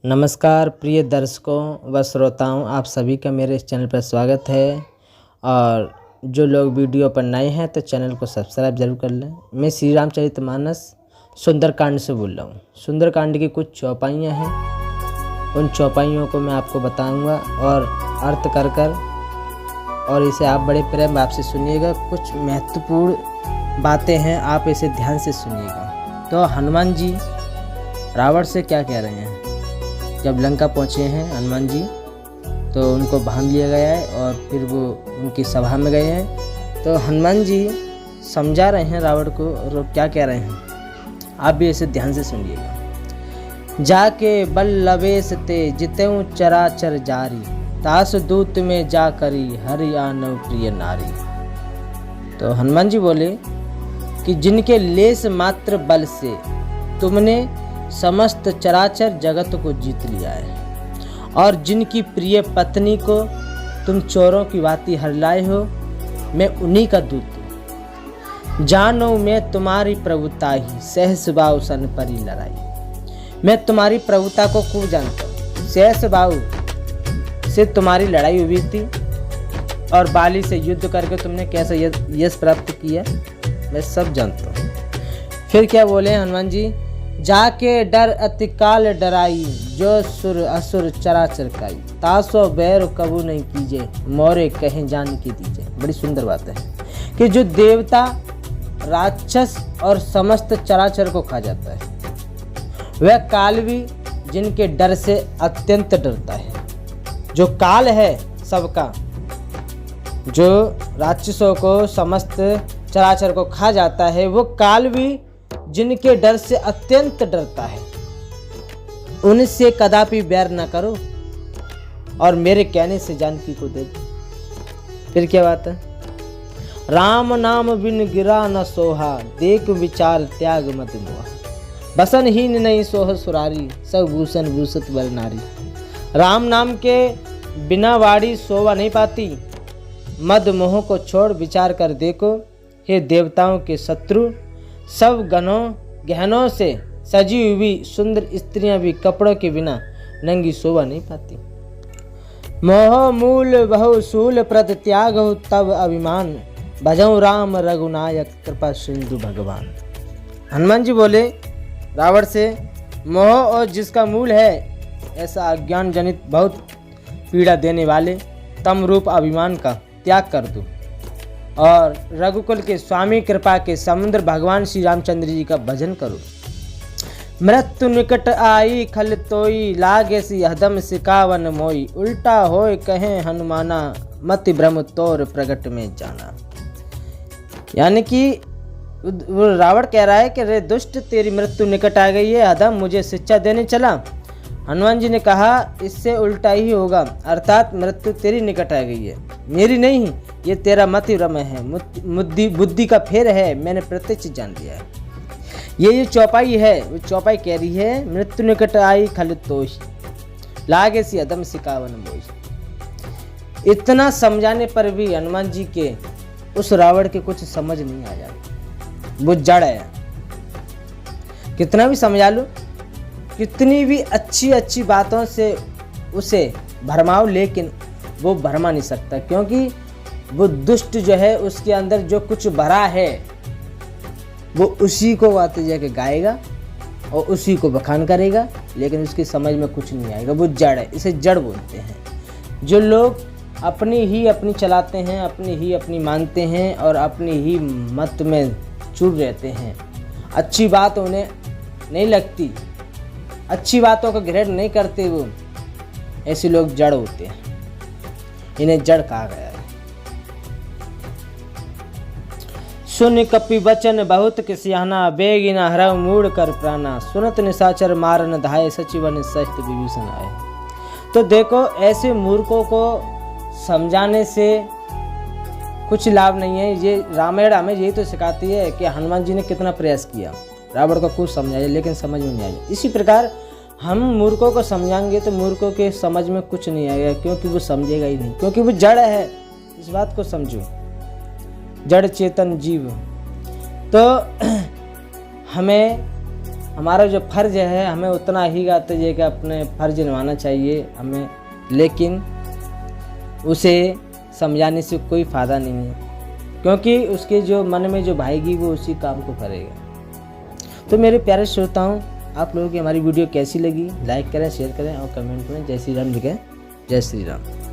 नमस्कार प्रिय दर्शकों व श्रोताओं, आप सभी का मेरे इस चैनल पर स्वागत है। और जो लोग वीडियो पर नए हैं तो चैनल को सब्सक्राइब जरूर कर लें। मैं श्री रामचरितमानस सुंदरकांड से बोल रहा हूँ। सुंदरकांड की कुछ चौपाइयाँ हैं, उन चौपाइयों को मैं आपको बताऊँगा और अर्थ कर और इसे आप बड़े प्रेम भाव से सुनिएगा। कुछ महत्वपूर्ण बातें हैं, आप इसे ध्यान से सुनिएगा। तो हनुमान जी रावण से क्या कह रहे हैं। जब लंका पहुँचे हैं हनुमान जी तो उनको बांध लिया गया है और फिर वो उनकी सभा में गए हैं। तो हनुमान जी समझा रहे हैं रावण को और क्या कह रहे हैं, आप भी इसे ध्यान से सुनिएगा। जाके बल लवेश ते जितेऊ चराचर जारी, तास दूत में जा करी हरि आनव प्रिय नारी। तो हनुमान जी बोले कि जिनके लेस मात्र बल से तुमने समस्त चराचर जगत को जीत लिया है और जिनकी प्रिय पत्नी को तुम चोरों की भांति हरलाए हो, मैं उन्हीं का दूत हूँ। जानो मैं तुम्हारी प्रभुता ही सहस बाहु सन परी लड़ाई। मैं तुम्हारी प्रभुता को खूब जानता हूँ। सहस बाहु से तुम्हारी लड़ाई हुई थी और बाली से युद्ध करके तुमने कैसे यश प्राप्त किया, मैं सब जानता हूँ। फिर क्या बोले हनुमान जी, जाके डर अतिकाल डराई, जो सुर असुर चराचर काई, तासो बैर कबू नहीं कीजे, मोरे कहें जान की दीजे। बड़ी सुंदर बात है कि जो देवता राक्षस और समस्त चराचर को खा जाता है, वह काल भी जिनके डर से अत्यंत डरता है। जो काल है सबका, जो राक्षसों को समस्त चराचर को खा जाता है, वो काल भी जिनके डर से अत्यंत डरता है। उनसे कदापि बैर न करो और मेरे कहने से जानकी को दे दो। फिर क्या बात है, राम नाम बिन गिरा न सोहा, देख विचार त्याग मत मोहा, बसनहीन नहीं सोह सुरारी, सब भूषण भूषित वर नारी। राम नाम के बिना वाड़ी शोभा नहीं पाती, मद मोह को छोड़ विचार कर देखो। हे देवताओं के शत्रु, सब गहनों से सजी हुई सुंदर स्त्रियां भी कपड़ों के बिना नंगी शोभा नहीं पाती। मोह मूल बहु शूल प्रत त्याग हो तब अभिमान, भजऊ राम रघुनायक कृपा सिंधु भगवान। हनुमान जी बोले रावण से, मोह और जिसका मूल है ऐसा अज्ञान जनित बहुत पीड़ा देने वाले तम रूप अभिमान का त्याग कर दो और रघुकुल के स्वामी कृपा के समुद्र भगवान श्री रामचंद्र जी का भजन करो। मृत्यु निकट आई खल तोई, लागे सी हदम सिकावन मोई, उल्टा होय कहें हनुमाना, मति भ्रम तोर प्रगट में जाना। यानी कि रावण कह रहा है कि रे दुष्ट, तेरी मृत्यु निकट आ गई है, हदम मुझे शिक्षा देने चला। हनुमान जी ने कहा इससे उल्टा ही होगा, अर्थात मृत्यु तेरी निकट आ गई है, मेरी नहीं। ये तेरा मति भ्रम है, बुद्धि का फेर है, मैंने प्रत्यक्ष जान लिया है। ये चौपाई है, वो चौपाई कह रही है मृत्यु निकट आई खल तोष, लागे सी अदम सिकावन मोष। इतना समझाने पर भी हनुमान जी के उस रावण के कुछ समझ नहीं आ जाता, वो जड़ है। कितना भी समझा लो, कितनी भी अच्छी बातों से उसे भरमाओ, लेकिन वो भरमा नहीं सकता, क्योंकि वो दुष्ट जो है उसके अंदर जो कुछ भरा है वो उसी को आते जाके गाएगा और उसी को बखान करेगा, लेकिन उसकी समझ में कुछ नहीं आएगा। वो जड़ है, इसे जड़ बोलते हैं। जो लोग अपनी चलाते हैं, अपनी मानते हैं और अपनी ही मत में चुप रहते हैं, अच्छी बात उन्हें नहीं लगती, अच्छी बातों को ग्रहण नहीं करते, वो ऐसे लोग जड़ होते हैं, इन्हें जड़ कहा गया है। सुन कपि वचन बहुत किसियाना, बेगिना हरव मूड कर प्राणा, सुनत निशाचर मारन धाय, सचिवन सहित विभीषण आए। तो देखो, ऐसे मूर्खों को समझाने से कुछ लाभ नहीं है। ये रामायण हमें यही तो सिखाती है कि हनुमान जी ने कितना प्रयास किया रावण को कुछ समझाया, लेकिन समझ में नहीं आया। इसी प्रकार हम मूर्खों को समझाएंगे तो मूर्खों के समझ में कुछ नहीं आएगा, क्योंकि वो समझेगा ही नहीं, क्योंकि वो जड़ है। इस बात को समझो, जड़ चेतन जीव। तो हमें हमारा जो फ़र्ज़ है हमें उतना ही गाते जी कि अपने फ़र्ज़ निभाना चाहिए हमें, लेकिन उसे समझाने से कोई फ़ायदा नहीं है, क्योंकि उसके जो मन में जो भाएगी वो उसी काम को करेगा। तो मेरे प्यारे श्रोताओं, आप लोगों की हमारी वीडियो कैसी लगी, लाइक करें, शेयर करें और कमेंट में जय श्री राम लिखें। जय श्री राम।